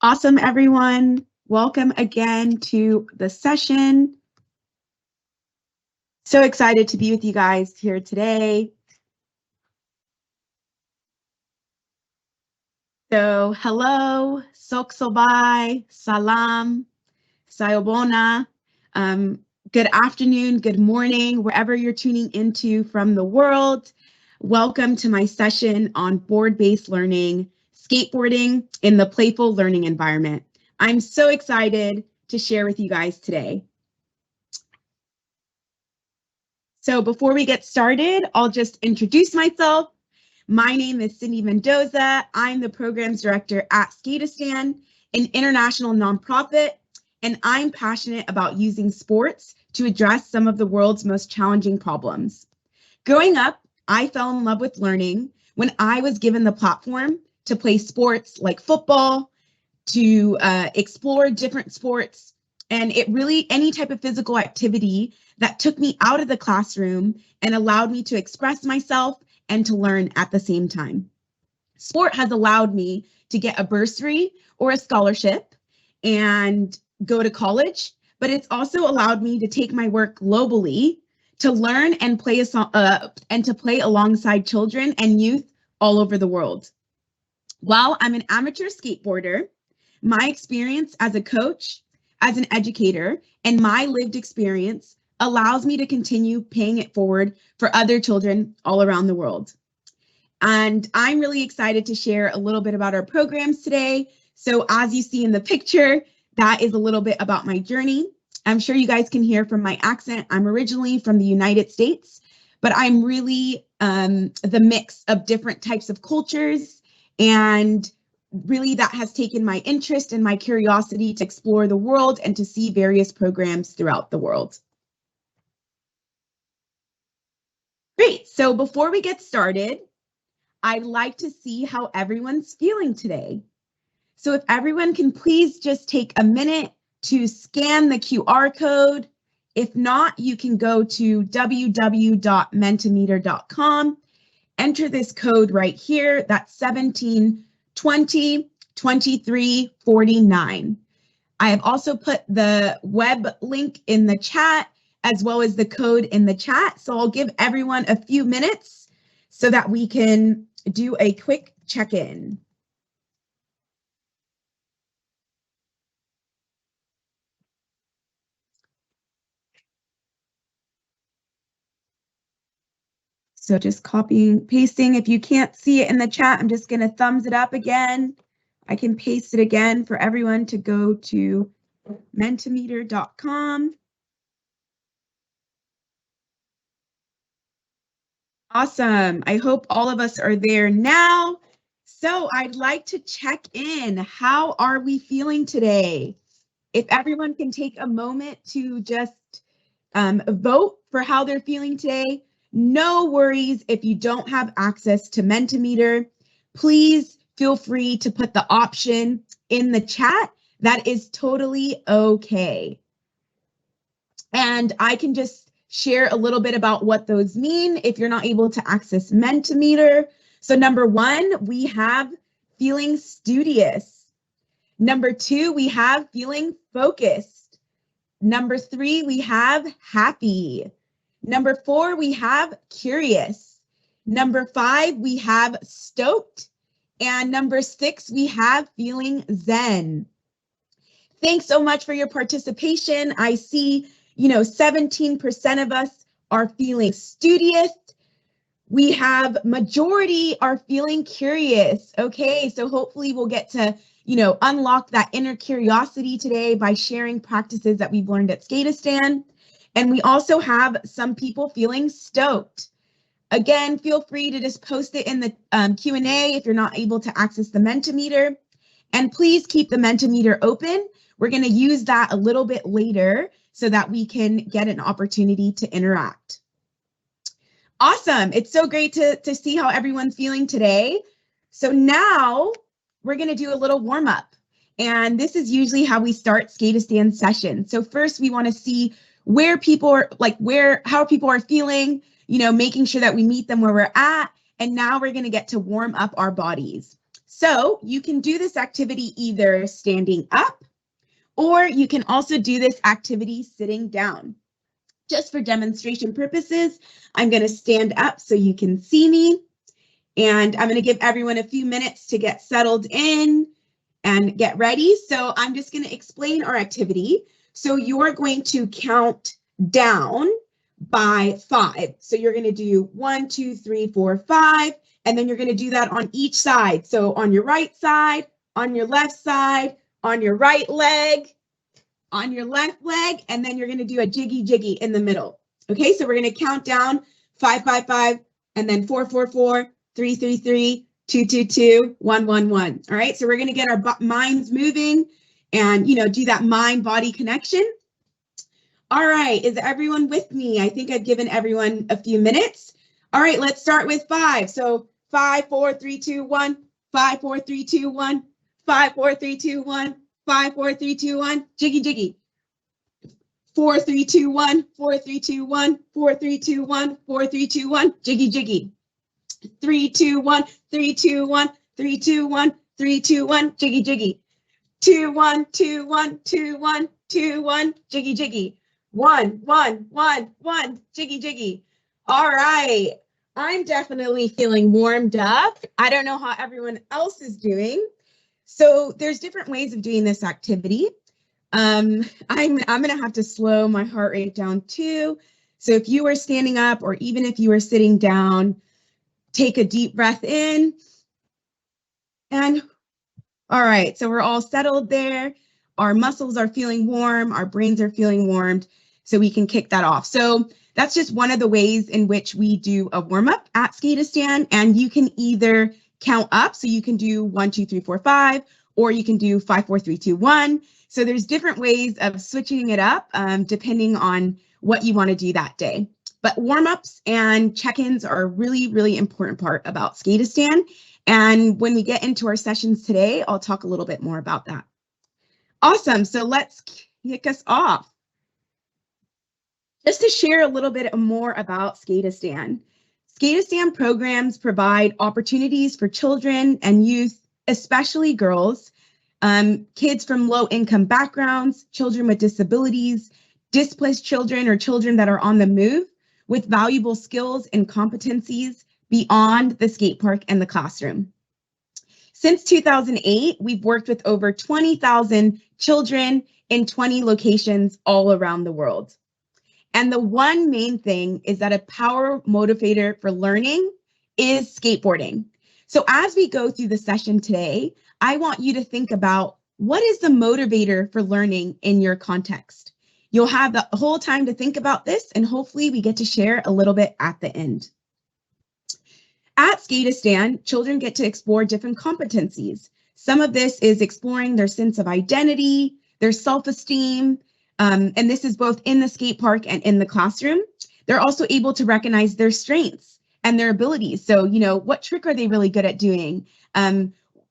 Awesome, everyone. Welcome again to the session. So excited to be with you guys here today. So hello, sok sobai, salam, sayobona. Good afternoon, good morning, wherever you're tuning into from the world. Welcome to my session on board-based learning, skateboarding in the playful learning environment. I'm so excited to share with you guys today. So before we get started, I'll just introduce myself. My name is Cyndi Mendoza. I'm the programs director at Skateistan, an international nonprofit, and I'm passionate about using sports to address some of the world's most challenging problems. Growing up, I fell in love with learning when I was given the platform to play sports like football, to explore different sports, and it really any type of physical activity that took me out of the classroom and allowed me to express myself and to learn at the same time. Sport has allowed me to get a bursary or a scholarship and go to college, but it's also allowed me to take my work globally to learn and play alongside children and youth all over the world. While I'm an amateur skateboarder, my experience as a coach, as an educator, and my lived experience allows me to continue paying it forward for other children all around the world. And I'm really excited to share a little bit about our programs today. So as you see in the picture, that is a little bit about my journey. I'm sure you guys can hear from my accent. I'm originally from the United States, but I'm really the mix of different types of cultures, and really that has taken my interest and my curiosity to explore the world and to see various programs throughout the world. Great, so before we get started, I'd like to see how everyone's feeling today. So if everyone can please just take a minute to scan the QR code. If not, you can go to www.mentimeter.com, enter this code right here, that's 17202349. I have also put the web link in the chat as well as the code in the chat. So I'll give everyone a few minutes so that we can do a quick check-in. So just copying, pasting. If you can't see it in the chat, I'm just going to thumbs it up again. I can paste it again for everyone to go to mentimeter.com. Awesome. I hope all of us are there now. So I'd like to check in. How are we feeling today? If everyone can take a moment to just vote for how they're feeling today. No worries if you don't have access to Mentimeter. Please feel free to put the option in the chat. That is totally okay. And I can just share a little bit about what those mean if you're not able to access Mentimeter. So number one, we have feeling studious. Number two, we have feeling focused. Number three, we have happy. Number four, we have curious. Number five, we have stoked. And number six, we have feeling zen. Thanks so much for your participation. I see, 17% of us are feeling studious. We have majority are feeling curious. Okay, so hopefully we'll get to, unlock that inner curiosity today by sharing practices that we've learned at Skateistan. And we also have some people feeling stoked. Again, feel free to just post it in the Q&A if you're not able to access the Mentimeter. And please keep the Mentimeter open. We're going to use that a little bit later so that we can get an opportunity to interact. Awesome. It's so great to see how everyone's feeling today. So now we're going to do a little warm up. And this is usually how we start Skateistan sessions. So first we want to see where people are, how people are feeling, making sure that we meet them where we're at. And now we're going to get to warm up our bodies. So you can do this activity either standing up, or you can also do this activity sitting down. Just for demonstration purposes, I'm going to stand up so you can see me. And I'm going to give everyone a few minutes to get settled in and get ready. So I'm just going to explain our activity. So you're going to count down by 5. So you're going to do 1, 2, 3, 4, 5, and then you're going to do that on each side. So on your right side, on your left side, on your right leg, on your left leg, and then you're going to do a jiggy in the middle. Okay, so we're going to count down 5, 5, 5, and then 4, 4, 4, 3, 3, 3, 2, 2, 2, 1, 1, 1. All right, so we're going to get our minds moving and, do that mind-body connection. All right, is everyone with me? I think I've given everyone a few minutes. All right, let's start with 5. So 5, 4, 3, 2, 1, 5, 4, 3, 2, 1, 5, 4, 3, 2, 1, 5, 4, 3, 2, 1, jiggy. 4, 3, 2, 1, 4, 3, 2, 1, 4, 3, 2, 1, 4, 3, 2, 1, jiggy. 3, 2, 1, 3, 2, 1, 3, 2, 1, 3, 2, 1, jiggy. 2, 1, 2, 1, 2, 1, 2, 1, jiggy. 1, 1, 1, 1, jiggy. All right. I'm definitely feeling warmed up. I don't know how everyone else is doing. So there's different ways of doing this activity. I'm gonna have to slow my heart rate down too. So if you are standing up or even if you are sitting down, take a deep breath in. And all right, so we're all settled there. Our muscles are feeling warm, our brains are feeling warmed, so we can kick that off. So that's just one of the ways in which we do a warm-up at Skateistan, and you can either count up, so you can do 1, 2, 3, 4, 5, or you can do 5, 4, 3, 2, 1. So there's different ways of switching it up depending on what you want to do that day. But warm-ups and check-ins are a really, really important part about Skateistan. And when we get into our sessions today, I'll talk a little bit more about that. Awesome. So let's kick us off. Just to share a little bit more about Skateistan. Skateistan programs provide opportunities for children and youth, especially girls, kids from low-income backgrounds, children with disabilities, displaced children or children that are on the move with valuable skills and competencies beyond the skate park and the classroom. Since 2008, we've worked with over 20,000 children in 20 locations all around the world. And the one main thing is that a power motivator for learning is skateboarding. So as we go through the session today, I want you to think about what is the motivator for learning in your context. You'll have the whole time to think about this, and hopefully we get to share a little bit at the end. At Skateistan, children get to explore different competencies. Some of this is exploring their sense of identity, their self-esteem, and this is both in the skate park and in the classroom. They're also able to recognize their strengths and their abilities. So, what trick are they really good at doing?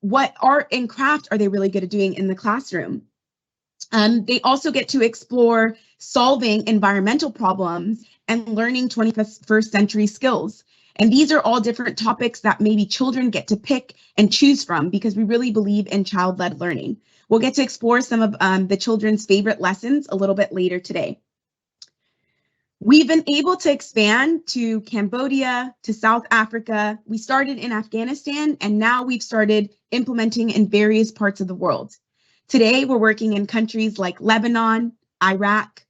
What art and craft are they really good at doing in the classroom? They also get to explore solving environmental problems and learning 21st century skills. And these are all different topics that maybe children get to pick and choose from because we really believe in child-led learning. We'll get to explore some of the children's favorite lessons a little bit later today. We've been able to expand to Cambodia, to South Africa. We started in Afghanistan, and now we've started implementing in various parts of the world. Today, we're working in countries like Lebanon, Iraq,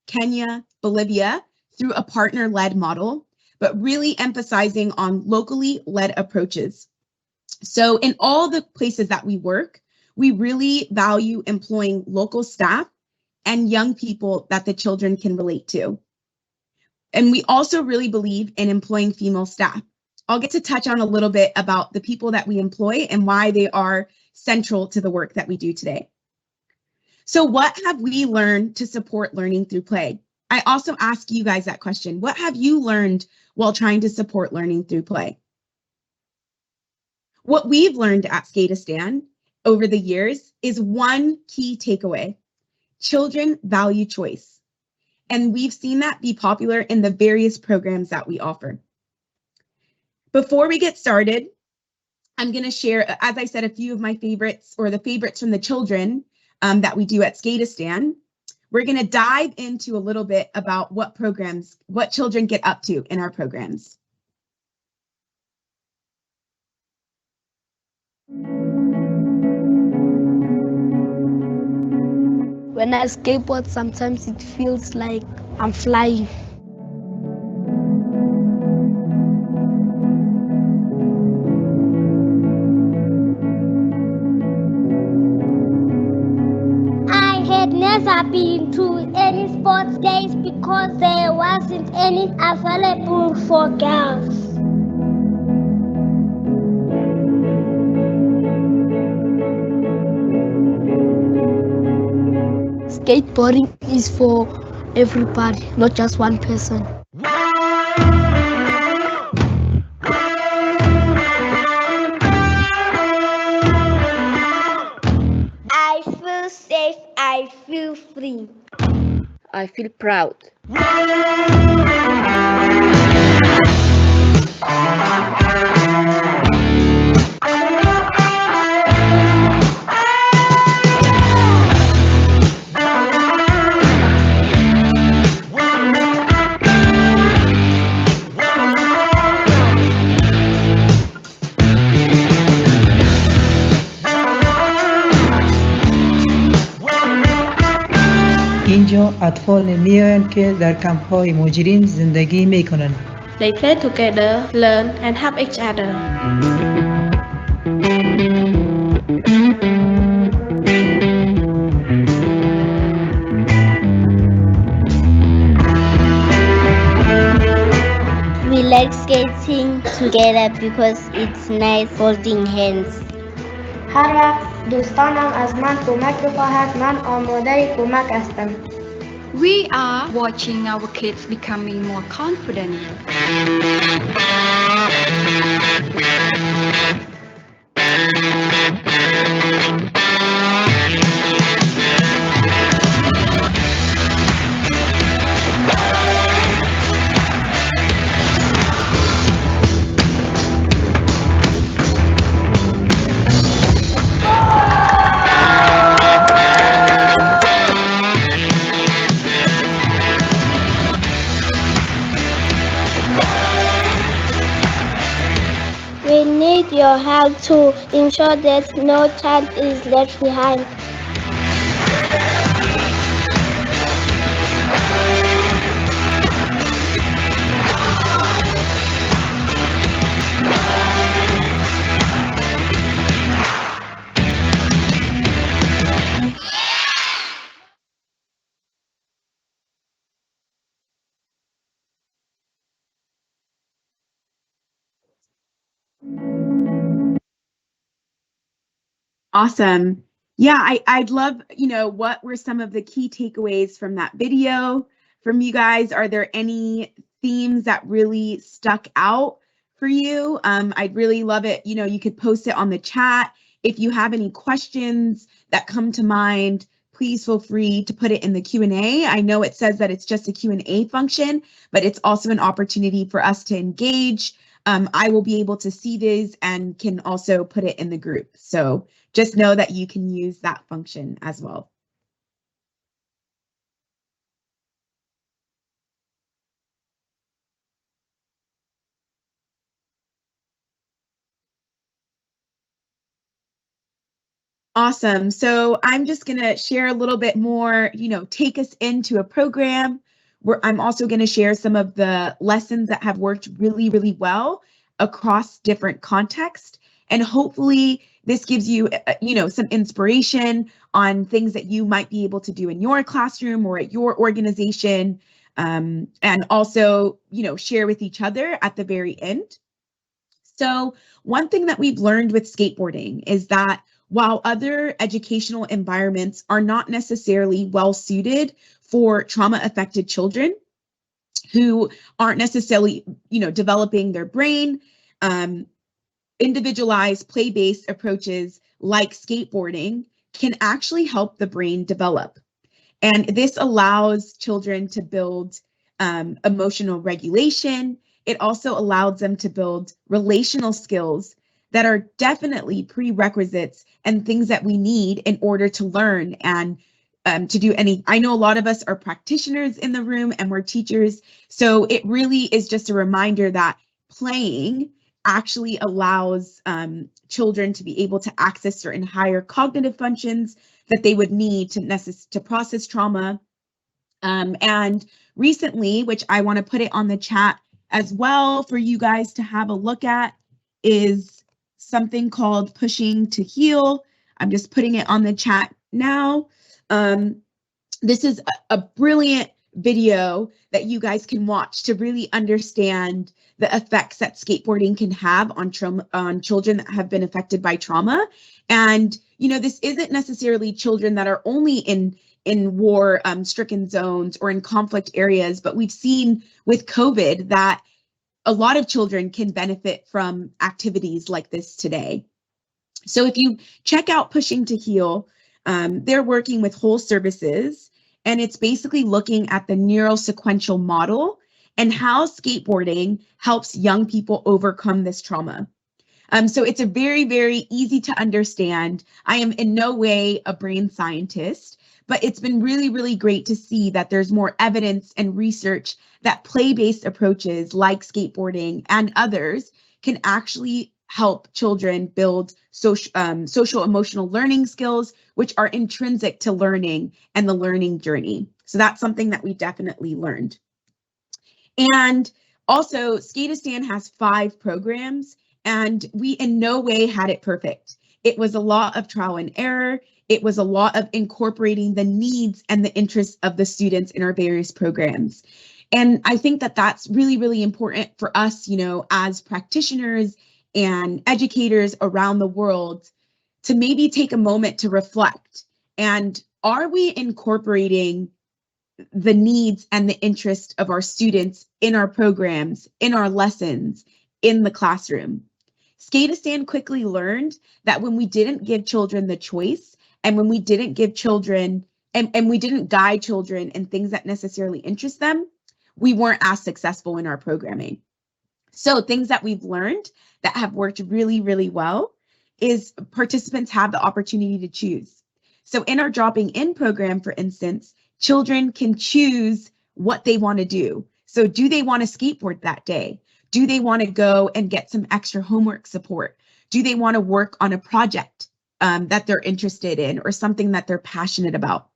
Kenya, Bolivia through a partner-led model, but really emphasizing on locally led approaches. So in all the places that we work, we really value employing local staff and young people that the children can relate to. And we also really believe in employing female staff. I'll get to touch on a little bit about the people that we employ and why they are central to the work that we do today. So what have we learned to support learning through play? I also ask you guys that question. What have you learned while trying to support learning through play? What we've learned at Skateistan over the years is one key takeaway. Children value choice. And we've seen that be popular in the various programs that we offer. Before we get started, I'm going to share, as I said, a few of my favorites or the favorites from the children that we do at Skateistan. We're going to dive into a little bit about what children get up to in our programs. When I skateboard, sometimes it feels like I'm flying. I had never been to any sports days because there wasn't any available for girls. Skateboarding is for everybody, not just one person. I feel safe, I feel free. I feel proud. اینجا اطفال میآیند که در کمپ‌های مهاجرین زندگی می‌کنند. They play together, learn and help each other. We like skating together because it's nice holding hands. هر وقت دوستانم از من کمک بخواهد من آماده کمک هستم. We are watching our kids becoming more confident. We need your help to ensure that no child is left behind. Awesome. Yeah, I'd love, what were some of the key takeaways from that video from you guys? Are there any themes that really stuck out for you? I'd really love it. You could post it on the chat. If you have any questions that come to mind, please feel free to put it in the Q&A. I know it says that it's just a Q&A function, but it's also an opportunity for us to engage. I will be able to see these and can also put it in the group. So just know that you can use that function as well. Awesome. So I'm just going to share a little bit more, take us into a program where I'm also going to share some of the lessons that have worked really, really well across different contexts. And hopefully this gives you, some inspiration on things that you might be able to do in your classroom or at your organization, and also, share with each other at the very end. So one thing that we've learned with skateboarding is that while other educational environments are not necessarily well suited for trauma-affected children who aren't necessarily, developing their brain, individualized play-based approaches like skateboarding can actually help the brain develop. And this allows children to build emotional regulation. It also allows them to build relational skills that are definitely prerequisites and things that we need in order to learn and to do any. I know a lot of us are practitioners in the room and we're teachers, so it really is just a reminder that playing actually allows children to be able to access certain higher cognitive functions that they would need to process trauma. And recently, which I want to put it on the chat as well for you guys to have a look at, is something called Pushing to Heal. I'm just putting it on the chat now. This is a brilliant video that you guys can watch to really understand the effects that skateboarding can have on children that have been affected by trauma. And, you know, this isn't necessarily children that are only in war stricken zones or in conflict areas, but we've seen with COVID that a lot of children can benefit from activities like this today. So if you check out Pushing to Heal, they're working with Whole Services, and it's basically looking at the neurosequential model and how skateboarding helps young people overcome this trauma. So it's a very, very easy to understand. I am in no way a brain scientist, but it's been really, really great to see that there's more evidence and research that play-based approaches like skateboarding and others can actually help children build social emotional learning skills, which are intrinsic to learning and the learning journey. So that's something that we definitely learned. And also, Skateistan has 5 programs, and we in no way had it perfect. It was a lot of trial and error. It was a lot of incorporating the needs and the interests of the students in our various programs. And I think that that's really, really important for us, you know, as practitioners and educators around the world to maybe take a moment to reflect. And are we incorporating the needs and the interest of our students in our programs, in our lessons, in the classroom? Skateistan quickly learned that when we didn't give children the choice, and when we didn't give children and we didn't guide children in things that necessarily interest them, we weren't as successful in our programming. So things that we've learned that have worked really, really well is participants have the opportunity to choose. So in our Dropping In program, for instance, children can choose what they want to do. So do they want to skateboard that day? Do they want to go and get some extra homework support? Do they want to work on a project that they're interested in or something that they're passionate about?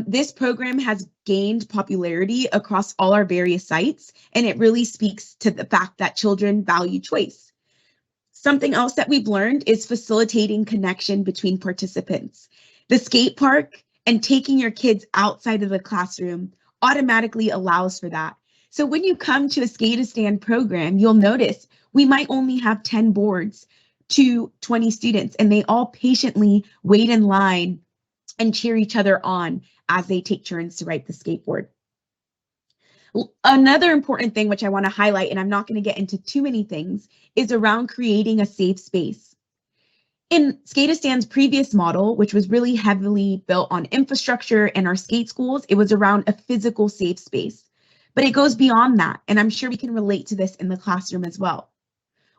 This program has gained popularity across all our various sites, and it really speaks to the fact that children value choice. Something else that we've learned is facilitating connection between participants. The skate park and taking your kids outside of the classroom automatically allows for that. So when you come to a Skateistan program, you'll notice we might only have 10 boards to 20 students, and they all patiently wait in line and cheer each other on as they take turns to ride the skateboard. Another important thing which I want to highlight, and I'm not going to get into too many things, is around creating a safe space. In Skateistan's previous model, which was really heavily built on infrastructure and our skate schools, it was around a physical safe space. But it goes beyond that, and I'm sure we can relate to this in the classroom as well.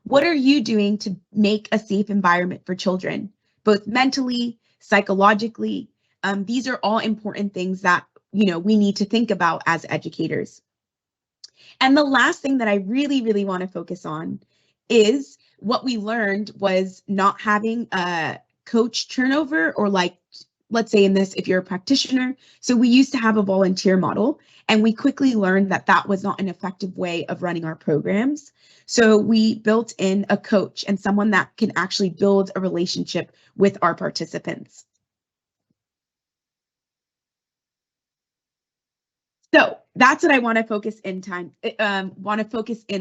What are you doing to make a safe environment for children, both mentally, psychologically? These are all important things that, you know, we need to think about as educators. And the last thing that I really, really want to focus on is what we learned was not having a coach turnover, or like, let's say in this, if you're a practitioner. So we used to have a volunteer model, and we quickly learned that that was not an effective way of running our programs. So we built in a coach and someone that can actually build a relationship with our participants. So that's what I want to focus in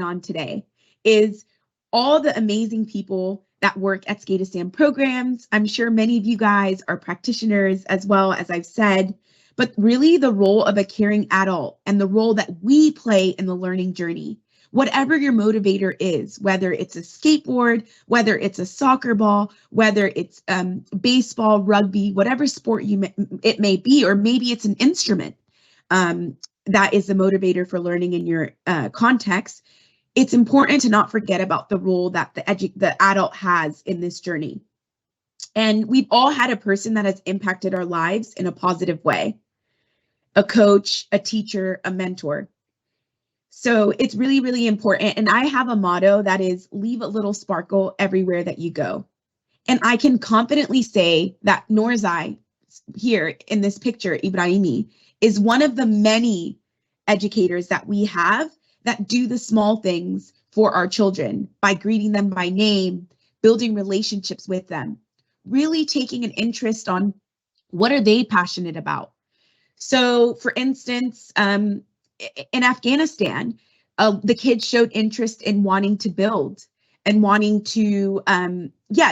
on today, is all the amazing people that work at Skateistan programs. I'm sure many of you guys are practitioners as well, as I've said, but really the role of a caring adult and the role that we play in the learning journey. Whatever your motivator is, whether it's a skateboard, whether it's a soccer ball, whether it's baseball, rugby, whatever sport it may be, or maybe it's an instrument that is the motivator for learning in your context, it's important to not forget about the role that the adult has in this journey. And we've all had a person that has impacted our lives in a positive way. A coach, a teacher, a mentor. So it's really, really important. And I have a motto that is leave a little sparkle everywhere that you go. And I can confidently say that Noorzai here in this picture, Ibrahimi, is one of the many educators that we have that do the small things for our children by greeting them by name, building relationships with them, really taking an interest on what are they passionate about. So for instance, in Afghanistan, the kids showed interest in wanting to build and wanting to,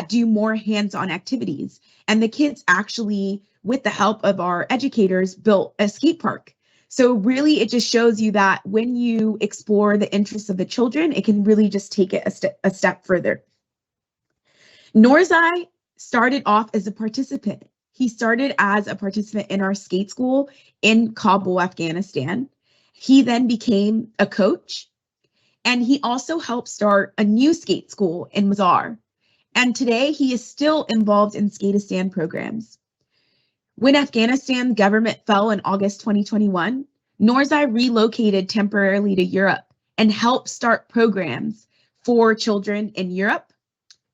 do more hands-on activities. And the kids actually, with the help of our educators, built a skate park. So really, it just shows you that when you explore the interests of the children, it can really just take it a step further. Noorzai started off as a participant. He started as a participant in our skate school in Kabul, Afghanistan. He then became a coach, and he also helped start a new skate school in Mazar. And today he is still involved in Skateistan programs. When Afghanistan government fell in August 2021, Noorzai relocated temporarily to Europe and helped start programs for children in Europe,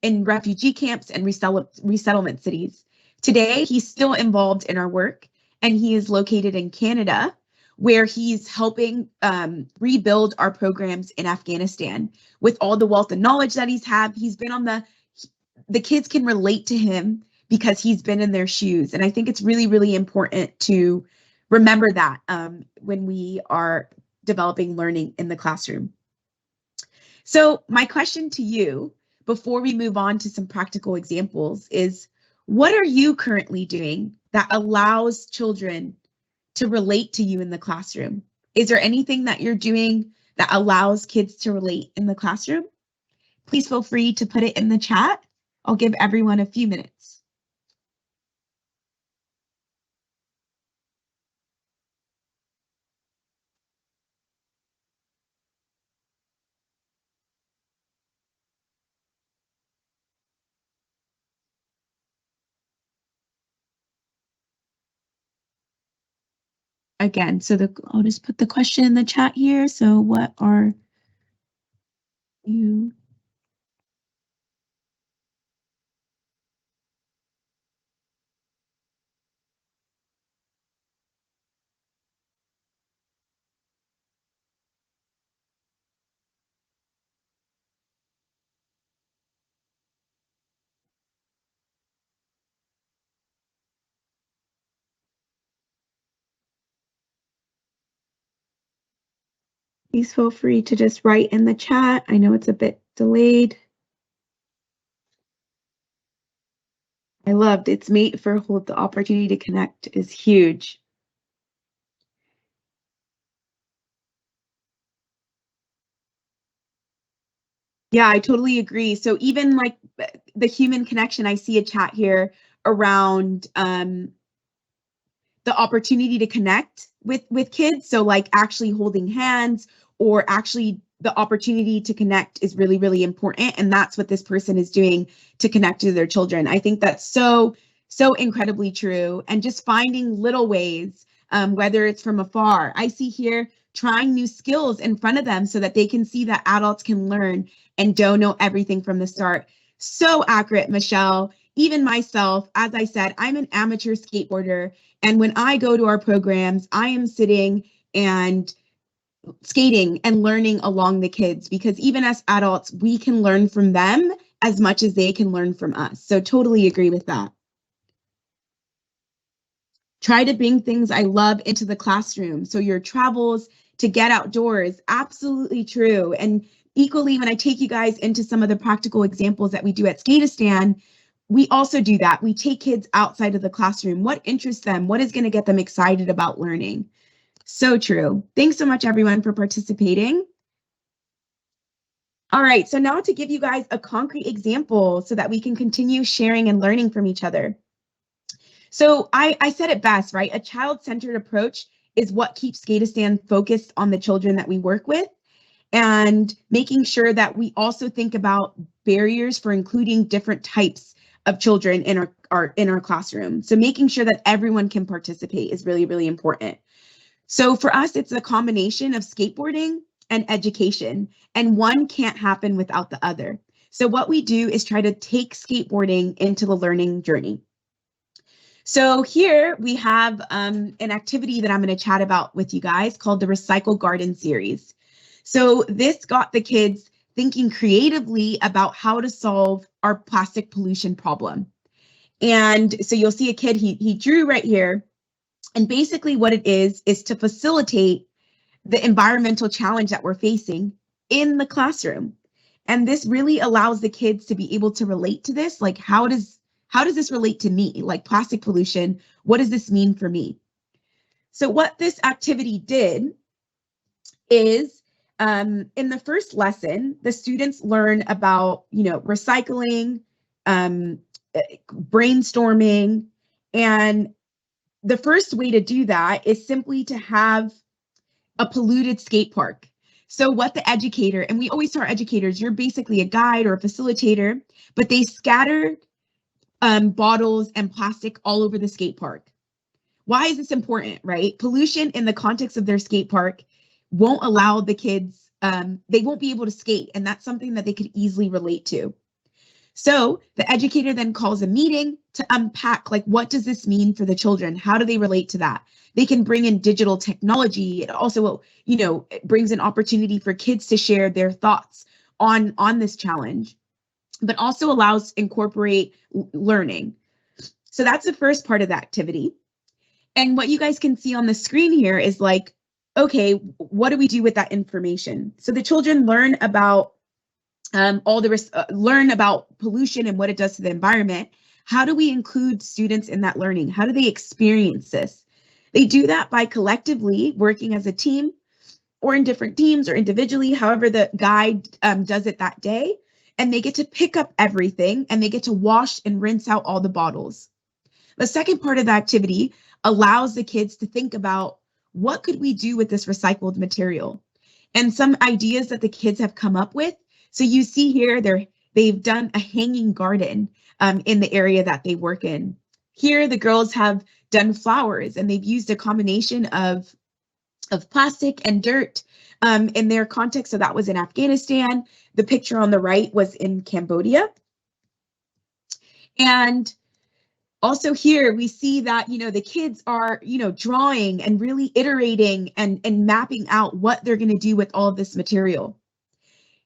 in refugee camps and resettlement cities. Today, he's still involved in our work, and he is located in Canada, where he's helping rebuild our programs in Afghanistan. With all the wealth and knowledge that he's been on the kids can relate to him because he's been in their shoes. And I think it's really, really important to remember that when we are developing learning in the classroom. So my question to you, before we move on to some practical examples, is what are you currently doing that allows children to relate to you in the classroom? Is there anything that you're doing that allows kids to relate in the classroom? Please feel free to put it in the chat. I'll give everyone a few minutes. Again, so I'll just put the question in the chat here. So what are you? Please feel free to just write in the chat. I know it's a bit delayed. I loved it's made for hold the opportunity to connect is huge. Yeah, I totally agree. So even like the human connection, I see a chat here around the opportunity to connect with kids. So like actually holding hands or actually the opportunity to connect is really, really important. And that's what this person is doing to connect to their children. I think that's so incredibly true. And just finding little ways, whether it's from afar. I see here trying new skills in front of them so that they can see that adults can learn and don't know everything from the start. So accurate, Michelle. Even myself, as I said, I'm an amateur skateboarder. And when I go to our programs, I am sitting and skating and learning along the kids, because even as adults, we can learn from them as much as they can learn from us. So totally agree with that. Try to bring things I love into the classroom. So your travels to get outdoors, absolutely true. And equally, when I take you guys into some of the practical examples that we do at Skateistan, we also do that. We take kids outside of the classroom. What interests them? What is going to get them excited about learning? So true. Thanks so much, everyone, for participating. All right, so now to give you guys a concrete example so that we can continue sharing and learning from each other. So I said it best, right? A child-centered approach is what keeps Skateistan focused on the children that we work with. and making sure that we also think about barriers for including different types of children in our classroom. So making sure that everyone can participate is really, really important. So for us, it's a combination of skateboarding and education, and one can't happen without the other. So what we do is try to take skateboarding into the learning journey. So here we have an activity that I'm going to chat about with you guys called the Recycle Garden series. So this got the kids thinking creatively about how to solve our plastic pollution problem. And so you'll see a kid, he drew right here. And basically what it is to facilitate the environmental challenge that we're facing in the classroom. And this really allows the kids to be able to relate to this. Like, how does this relate to me? Like plastic pollution, what does this mean for me? So what this activity did is in the first lesson, the students learn about, recycling, brainstorming, and the first way to do that is simply to have a polluted skate park. So what the educator, and we always tell our educators, you're basically a guide or a facilitator, but they scattered bottles and plastic all over the skate park. Why is this important, right? Pollution in the context of their skate park won't allow the kids, they won't be able to skate, and that's something that they could easily relate to. So the educator then calls a meeting to unpack, like, what does this mean for the children? How do they relate to that? They can bring in digital technology. It also, it brings an opportunity for kids to share their thoughts on this challenge, but also allows incorporate learning. So that's the first part of the activity. And what you guys can see on the screen here is like, okay, what do we do with that information? So the children learn about learn about pollution and what it does to the environment. How do we include students in that learning? How do they experience this? They do that by collectively working as a team or in different teams or individually, however the guide does it that day. And they get to pick up everything and they get to wash and rinse out all the bottles. The second part of the activity allows the kids to think about, what could we do with this recycled material? And some ideas that the kids have come up with. So you see here, they've done a hanging garden in the area that they work in. Here, the girls have done flowers, and they've used a combination of plastic and dirt in their context. So that was in Afghanistan. The picture on the right was in Cambodia. And also here, we see that, the kids are, drawing and really iterating and mapping out what they're going to do with all of this material.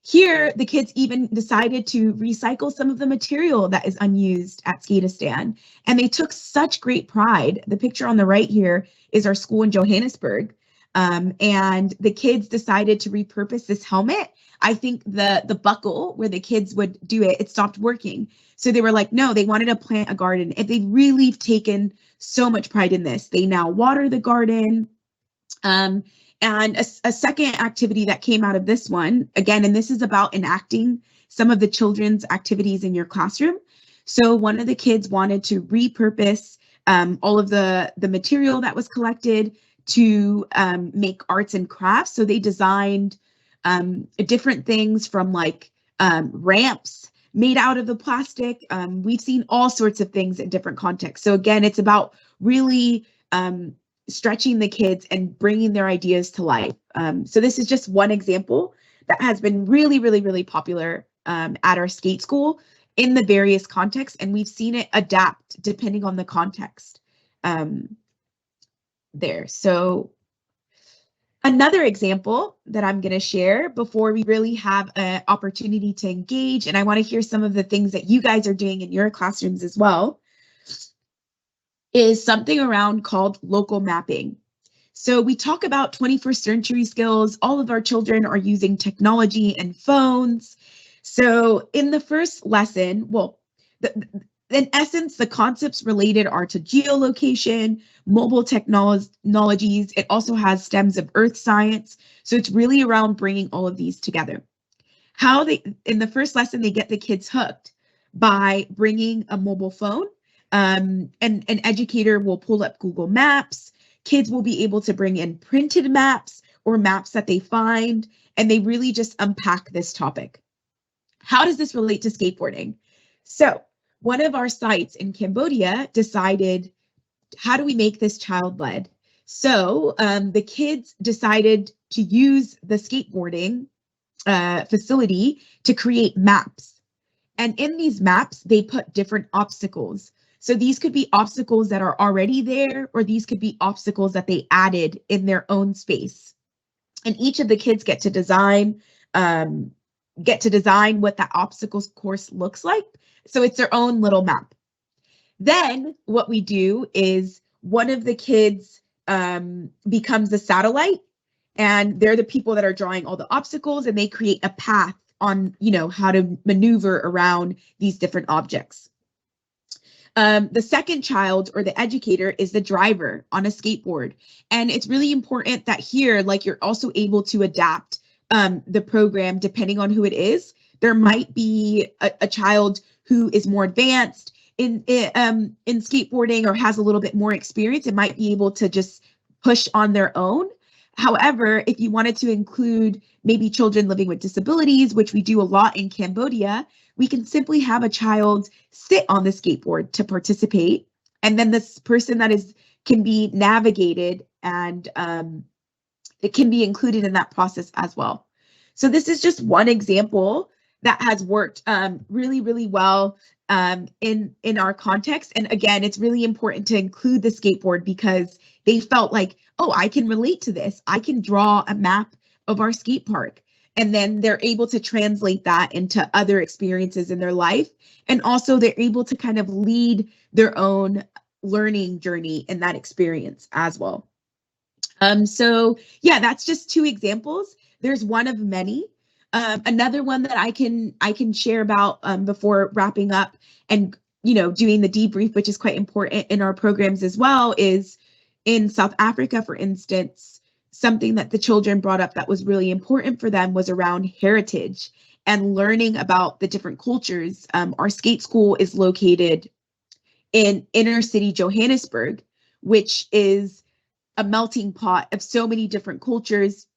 Here, the kids even decided to recycle some of the material that is unused at Skateistan, and they took such great pride. The picture on the right here is our school in Johannesburg, and the kids decided to repurpose this helmet. I think the buckle where the kids would do it, it stopped working. So they were like, no, they wanted to plant a garden, and they've really taken so much pride in this. They now water the garden. And a second activity that came out of this one, again, and this is about enacting some of the children's activities in your classroom. So one of the kids wanted to repurpose all of the material that was collected to make arts and crafts. So they designed different things from like ramps made out of the plastic. We've seen all sorts of things in different contexts. So again, it's about really stretching the kids and bringing their ideas to life. So this is just one example that has been really, really, really popular at our skate school in the various contexts, and we've seen it adapt depending on the context there. So another example that I'm going to share before we really have an opportunity to engage, and I want to hear some of the things that you guys are doing in your classrooms as well, is something around called local mapping. So we talk about 21st century skills. All of our children are using technology and phones. So in the first lesson, well, in essence, the concepts related are to geolocation, mobile technologies. It also has stems of earth science. So it's really around bringing all of these together. In the first lesson, they get the kids hooked by bringing a mobile phone. And an educator will pull up Google Maps. Kids will be able to bring in printed maps or maps that they find, and they really just unpack this topic. How does this relate to skateboarding? So one of our sites in Cambodia decided, how do we make this child-led? So the kids decided to use the skateboarding facility to create maps. And in these maps, they put different obstacles. So these could be obstacles that are already there, or these could be obstacles that they added in their own space. And each of the kids get to design what that obstacles course looks like. So it's their own little map. Then what we do is one of the kids becomes a satellite, and they're the people that are drawing all the obstacles, and they create a path on, how to maneuver around these different objects. The second child, or the educator, is the driver on a skateboard. And it's really important that here, like, you're also able to adapt the program depending on who it is. There might be a child who is more advanced in skateboarding or has a little bit more experience and might be able to just push on their own. However, if you wanted to include maybe children living with disabilities, which we do a lot in Cambodia, we can simply have a child sit on the skateboard to participate. And then this person can be navigated, and it can be included in that process as well. So this is just one example that has worked really, really well in our context. And again, it's really important to include the skateboard because they felt like, oh, I can relate to this. I can draw a map of our skate park. And then they're able to translate that into other experiences in their life. And also they're able to kind of lead their own learning journey in that experience as well. So yeah, that's just two examples. There's one of many. Another one that I can share about before wrapping up and doing the debrief, which is quite important in our programs as well, is in South Africa, for instance. Something that the children brought up that was really important for them was around heritage and learning about the different cultures. Our skate school is located in inner city Johannesburg, which is a melting pot of so many different cultures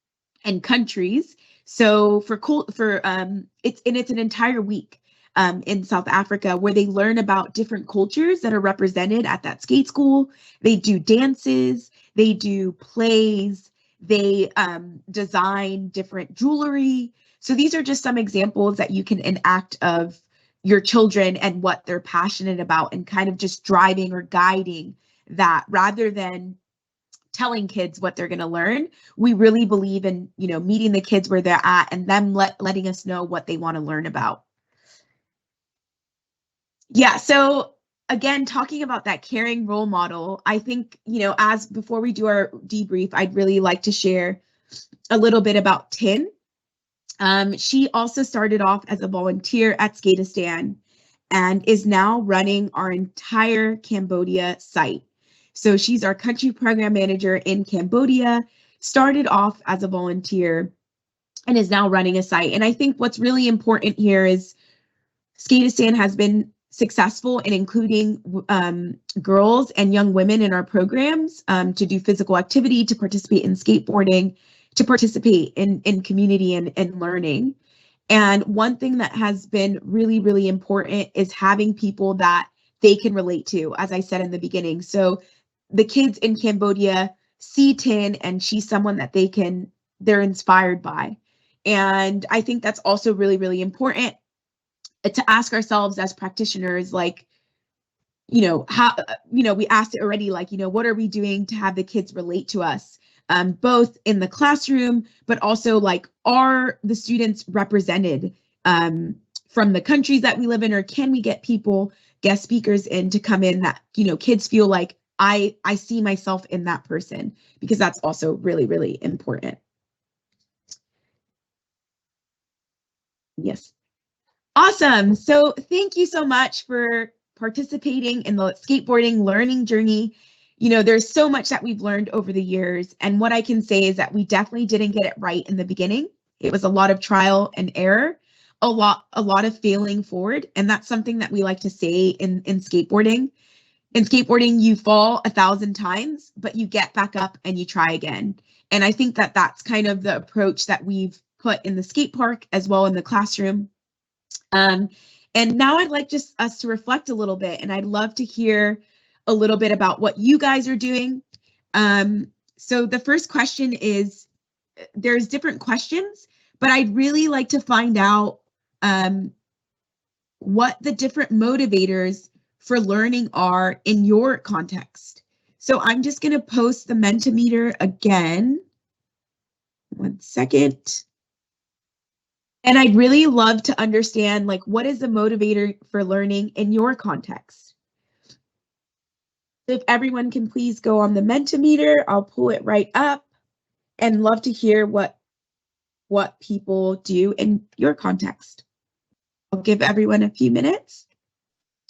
and countries. So it's an entire week in South Africa where they learn about different cultures that are represented at that skate school. They do dances, they do plays, they design different jewelry. So these are just some examples that you can enact of your children and what they're passionate about, and kind of just driving or guiding that rather than telling kids what they're going to learn. We really believe in, meeting the kids where they're at and them letting us know what they want to learn about. Yeah, so again, talking about that caring role model, I think, as before we do our debrief, I'd really like to share a little bit about Tin. She also started off as a volunteer at Skateistan and is now running our entire Cambodia site. So she's our country program manager in Cambodia, started off as a volunteer and is now running a site. And I think what's really important here is Skateistan has been successful in including girls and young women in our programs to do physical activity, to participate in skateboarding, to participate in community and learning. And one thing that has been really, really important is having people that they can relate to, as I said in the beginning. So the kids in Cambodia see Tin, and she's someone that they're inspired by. And I think that's also really, really important to ask ourselves as practitioners, like, how, we asked it already, like, what are we doing to have the kids relate to us, both in the classroom, but also like, are the students represented from the countries that we live in, or can we get guest speakers in to come in that, kids feel like I see myself in that person, because that's also really, really important. Yes. Awesome. So thank you so much for participating in the skateboarding learning journey. There's so much that we've learned over the years. And what I can say is that we definitely didn't get it right in the beginning. It was a lot of trial and error, a lot of failing forward. And that's something that we like to say in skateboarding. In skateboarding, you fall 1,000 times, but you get back up and you try again. And I think that that's kind of the approach that we've put in the skate park as well in the classroom. And now I'd like just us to reflect a little bit, and I'd love to hear a little bit about what you guys are doing. So the first question is, there's different questions, but I'd really like to find out what the different motivators for learning are in your context. So I'm just going to post the Mentimeter again. 1 second. And I'd really love to understand, like, what is the motivator for learning in your context? So if everyone can please go on the Mentimeter, I'll pull it right up and love to hear what people do in your context. I'll give everyone a few minutes.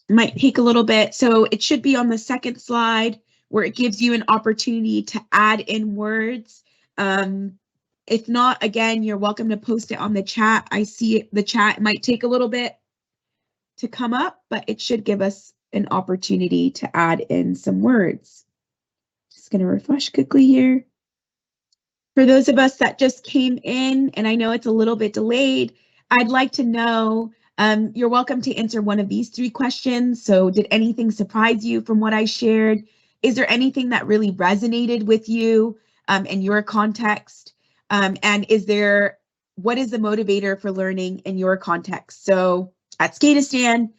It might take a little bit. So it should be on the second slide where it gives you an opportunity to add in words. If not, again, you're welcome to post it on the chat. I see the chat. It might take a little bit to come up, but it should give us an opportunity to add in some words. Just going to refresh quickly here. For those of us that just came in, and I know it's a little bit delayed, I'd like to know, you're welcome to answer one of these 3 questions. So did anything surprise you from what I shared? Is there anything that really resonated with you in your context? And what is the motivator for learning in your context? So at Skateistan,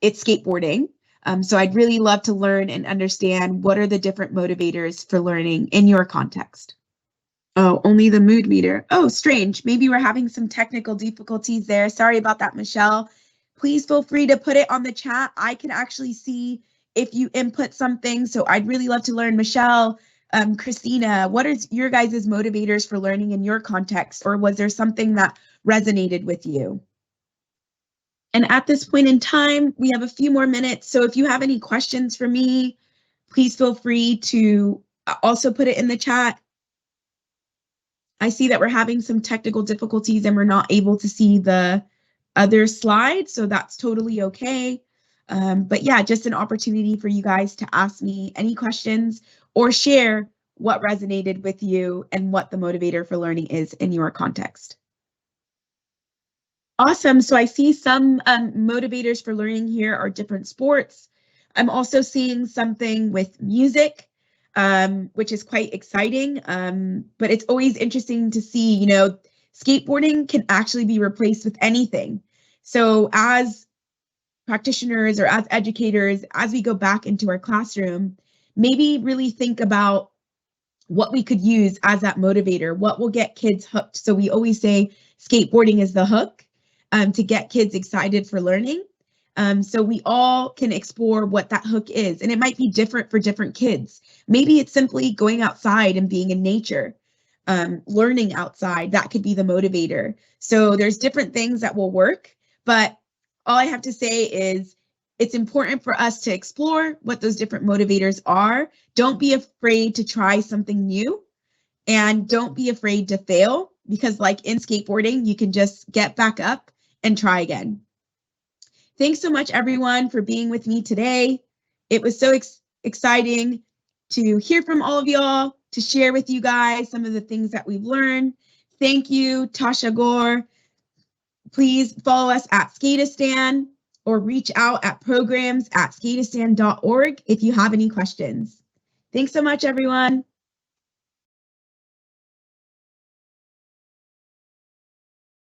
it's skateboarding. So I'd really love to learn and understand what are the different motivators for learning in your context. Oh, only the mood meter. Oh, strange. Maybe we're having some technical difficulties there. Sorry about that, Michelle. Please feel free to put it on the chat. I can actually see if you input something. So I'd really love to learn. Michelle, Christina, what are your guys' motivators for learning in your context? Or was there something that resonated with you? And at this point in time, we have a few more minutes. So if you have any questions for me, please feel free to also put it in the chat. I see that we're having some technical difficulties and we're not able to see the other slides, so that's totally okay. But yeah, just an opportunity for you guys to ask me any questions or share what resonated with you and what the motivator for learning is in your context. Awesome. So I see some motivators for learning here are different sports. I'm also seeing something with music, which is quite exciting. But it's always interesting to see, you know, skateboarding can actually be replaced with anything. So as practitioners or as educators, as we go back into our classroom, maybe really think about what we could use as that motivator, what will get kids hooked. So we always say skateboarding is the hook to get kids excited for learning. So we all can explore what that hook is, and it might be different for different kids. Maybe it's simply going outside and being in nature, learning outside. That could be the motivator. So there's different things that will work, but all I have to say is it's important for us to explore what those different motivators are. Don't be afraid to try something new, and don't be afraid to fail, because like in skateboarding, you can just get back up and try again. Thanks so much, everyone, for being with me today. It was so exciting to hear from all of y'all, to share with you guys some of the things that we've learned. Thank you, Tasha Gore. Please follow us at Skateistan or reach out at programs@skateistan.org if you have any questions. Thanks so much, everyone.